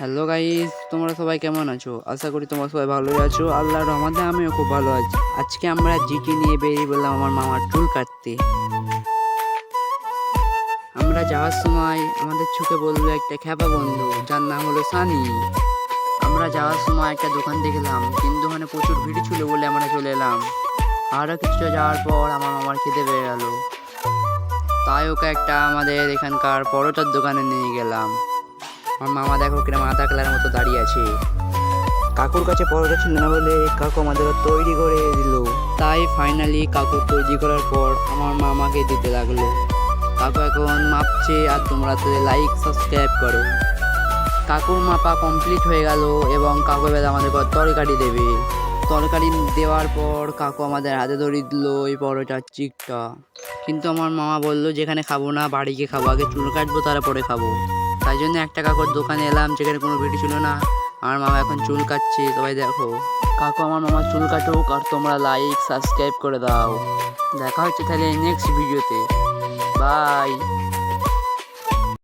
Hello guys, তোমরা সবাই কেমন আছো? আশা করি তোমরা সবাই ভালোই আছো। আল্লাহর রহমতে আমিও খুব ভালো আছি। আজকে আমরা জিটি নিয়ে বেরিয়ে বললাম আমার মামার চুল কাটতে। আমরা যাওয়ার সময় আমাদের চোখে বললো একটা খ্যাপা বন্ধু, যার নাম হলো সানি। আমরা যাওয়ার সময় একটা দোকান দেখলাম, কিন্তু ওখানে প্রচুর ভিড় ছিল বলে আমরা চলে এলাম। আরও কিছুটা যাওয়ার পর আমার মামার খেতে পেয়ে গেল, তাই ওকে একটা আমাদের এখানকার পরোটার দোকানে নিয়ে গেলাম। আমার মামা দেখো কিরম আধা কালার মতো দাঁড়িয়ে আছে। কাকুর কাছে পরোটা ছিল না বলে কাকু আমাদের তৈরি করে দিল। তাই ফাইনালি কাকু তৈরি করার পর আমার মামাকে দিতে লাগলো। কাকু এখন মাপছে, আর তোমরা তো লাইক সাবস্ক্রাইব করো। কাকুর মাপা কমপ্লিট হয়ে গেল এবং কাকু এবার আমাদের তরকারি দেবে। তরকারি দেওয়ার পর কাকু আমাদের হাতে ধরিয়ে দিল এই পরোটার চিকটা। কিন্তু আমার মামা বললো যেখানে খাবো না, বাড়ি গিয়ে খাবো, আগে চুল কাটবো তারপরে খাবো। তাই জন্য একটা কাকুর দোকানে এলাম যেখানে কোনো ভিড় ছিল না। আমার মামা এখন চুল কাটছে, সবাই দেখো। কাকু আমার মামার চুল কাটুক, আর তোমরা লাইক সাবস্ক্রাইব করে দাও। দেখা হচ্ছে তাহলে নেক্সট ভিডিওতে। বাই।